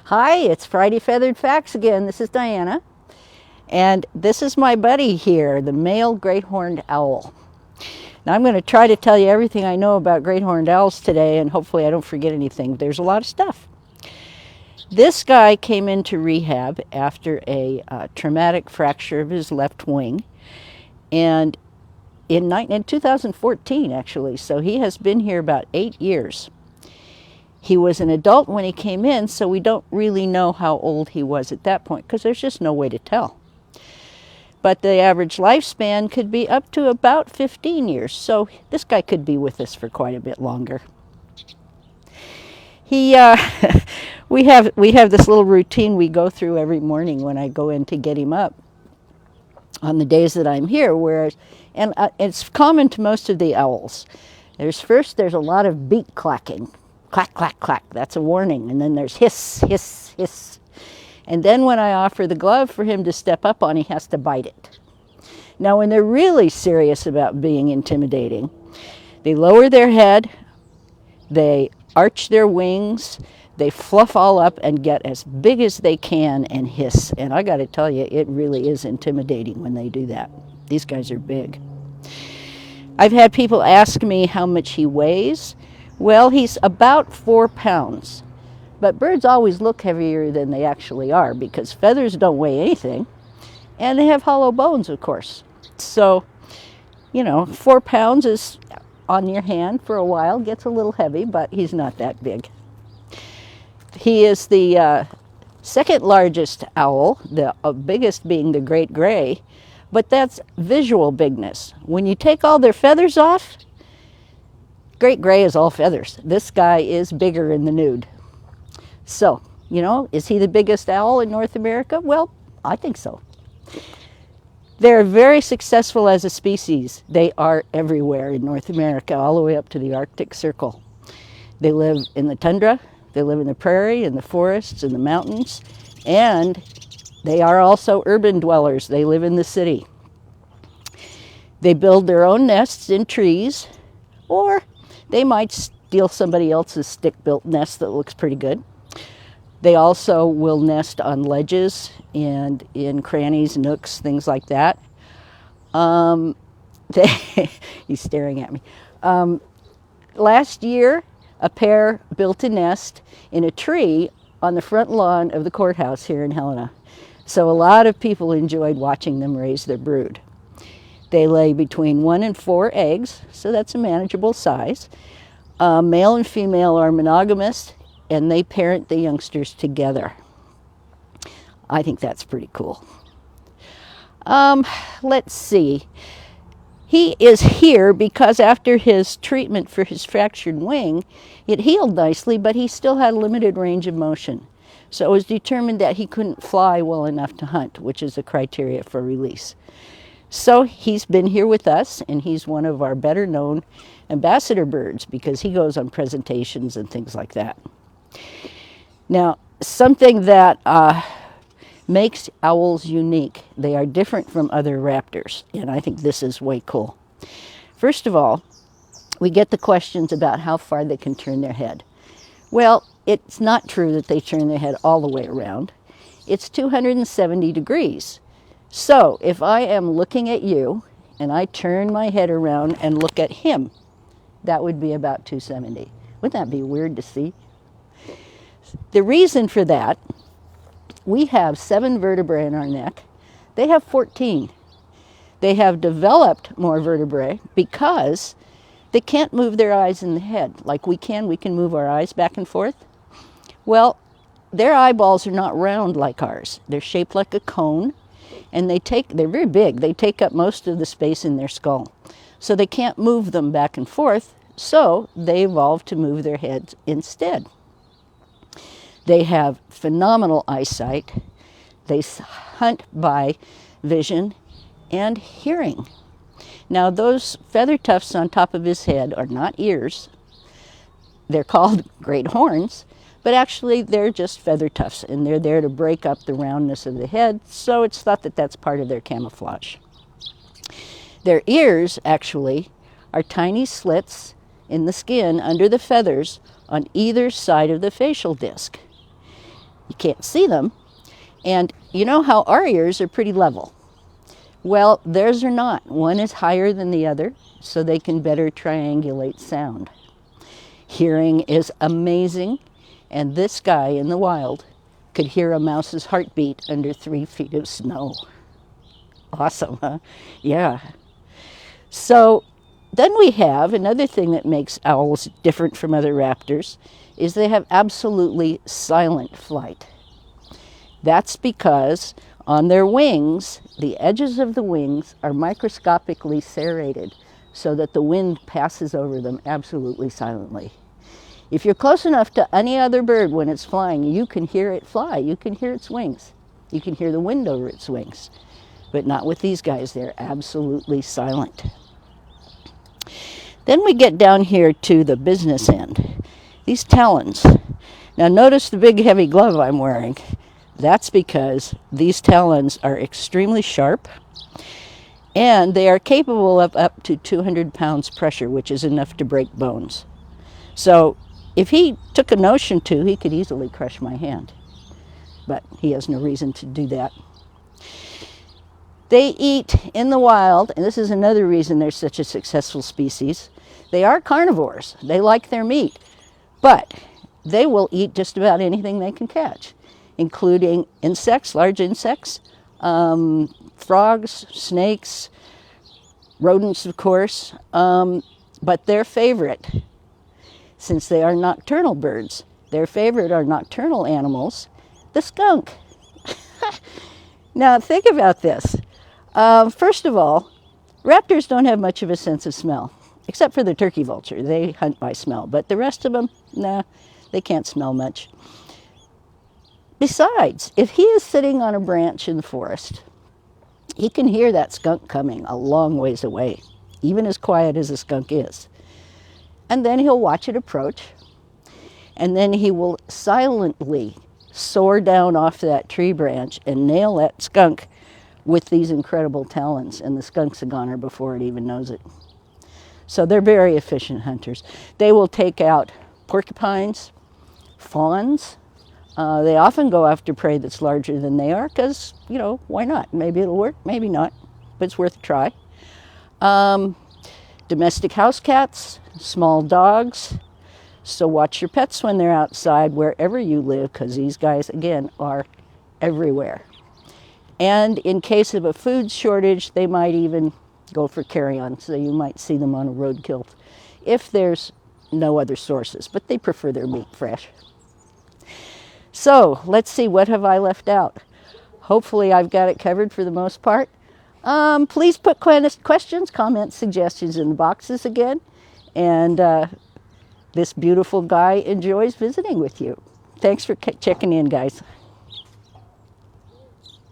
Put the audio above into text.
Hi, it's Friday Feathered Facts again. This is Diana. And this is my buddy here, the male great horned owl. Now I'm going to try to tell you everything I know about great horned owls today, and hopefully I don't forget anything. There's a lot of stuff. This guy came into rehab after a traumatic fracture of his left wing, and in 2014 actually, so he has been here about 8 years. He was an adult when he came in, so we don't really know how old he was at that point because there's just no way to tell. But the average lifespan could be up to about 15 years, so this guy could be with us for quite a bit longer. We have this little routine we go through every morning when I go in to get him up on the days that I'm here, and it's common to most of the owls. There's a lot of beak clacking. Clack, clack, clack. That's a warning. And then there's hiss, hiss, hiss. And then when I offer the glove for him to step up on, he has to bite it. Now, when they're really serious about being intimidating, they lower their head, they arch their wings, they fluff all up and get as big as they can and hiss. And I got to tell you, it really is intimidating when they do that. These guys are big. I've had people ask me how much he weighs. Well, he's about 4 pounds, but birds always look heavier than they actually are because feathers don't weigh anything, and they have hollow bones, of course. So, 4 pounds is on your hand for a while, gets a little heavy, but he's not that big. He is the second largest owl, the biggest being the great gray, but that's visual bigness. When you take all their feathers off, great gray is all feathers. This guy is bigger in the nude. So, is he the biggest owl in North America? Well, I think so. They're very successful as a species. They are everywhere in North America, all the way up to the Arctic Circle. They live in the tundra, they live in the prairie, in the forests, in the mountains, and they are also urban dwellers. They live in the city. They build their own nests in trees, or they might steal somebody else's stick-built nest that looks pretty good. They also will nest on ledges and in crannies, nooks, things like that. He's staring at me. Last year, a pair built a nest in a tree on the front lawn of the courthouse here in Helena. So a lot of people enjoyed watching them raise their brood. They lay between 1 and 4 eggs, so that's a manageable size. Male and female are monogamous, and they parent the youngsters together. I think that's pretty cool. Let's see. He is here because after his treatment for his fractured wing, it healed nicely, but he still had limited range of motion. So it was determined that he couldn't fly well enough to hunt, which is a criteria for release. So he's been here with us, and he's one of our better known ambassador birds because he goes on presentations and things like that. Now, something that makes owls unique, they are different from other raptors, and I think this is way cool. First of all, we get the questions about how far they can turn their head. Well, it's not true that they turn their head all the way around. It's 270 degrees. So if I am looking at you and I turn my head around and look at him, that would be about 270. Wouldn't that be weird to see? The reason for that, we have 7 vertebrae in our neck. They have 14. They have developed more vertebrae because they can't move their eyes in the head like we can. We can move our eyes back and forth. Well, their eyeballs are not round like ours. They're shaped like a cone. And they're very big. They take up most of the space in their skull. So they can't move them back and forth, so they evolved to move their heads instead. They have phenomenal eyesight. They hunt by vision and hearing. Now those feather tufts on top of his head are not ears. They're called great horns. But actually, they're just feather tufts, and they're there to break up the roundness of the head, so it's thought that that's part of their camouflage. Their ears, actually, are tiny slits in the skin under the feathers on either side of the facial disc. You can't see them. And you know how our ears are pretty level. Well, theirs are not. One is higher than the other, so they can better triangulate sound. Hearing is amazing, and this guy in the wild could hear a mouse's heartbeat under 3 feet of snow. Awesome, huh? Yeah. So then we have another thing that makes owls different from other raptors is they have absolutely silent flight. That's because on their wings, the edges of the wings are microscopically serrated so that the wind passes over them absolutely silently. If you're close enough to any other bird when it's flying, you can hear it fly. You can hear its wings. You can hear the wind over its wings. But not with these guys. They're absolutely silent. Then we get down here to the business end. These talons. Now notice the big heavy glove I'm wearing. That's because these talons are extremely sharp and they are capable of up to 200 pounds pressure, which is enough to break bones. So if he took a notion to, he could easily crush my hand. But he has no reason to do that. They eat in the wild, and this is another reason they're such a successful species. They are carnivores. They like their meat, but they will eat just about anything they can catch, including insects, large insects, frogs, snakes, rodents, of course. But their favorite, since they are nocturnal birds, their favorite are nocturnal animals, the skunk. Now think about this. First of all, raptors don't have much of a sense of smell, except for the turkey vulture. They hunt by smell, but the rest of them, nah, they can't smell much. Besides, if he is sitting on a branch in the forest, he can hear that skunk coming a long ways away, even as quiet as a skunk is. And then he'll watch it approach, and then he will silently soar down off that tree branch and nail that skunk with these incredible talons, and the skunk's a goner before it even knows it. So they're very efficient hunters. They will take out porcupines, fawns. They often go after prey that's larger than they are because, you know, why not? Maybe it'll work, maybe not, but it's worth a try. Domestic house cats, small dogs. So watch your pets when they're outside wherever you live, because these guys, again, are everywhere. And in case of a food shortage, they might even go for carrion, so you might see them on a roadkill if there's no other sources, but they prefer their meat fresh. So let's see, what have I left out? Hopefully I've got it covered for the most part. Please put questions, comments, suggestions in the boxes again. And this beautiful guy enjoys visiting with you. Thanks for checking in, guys.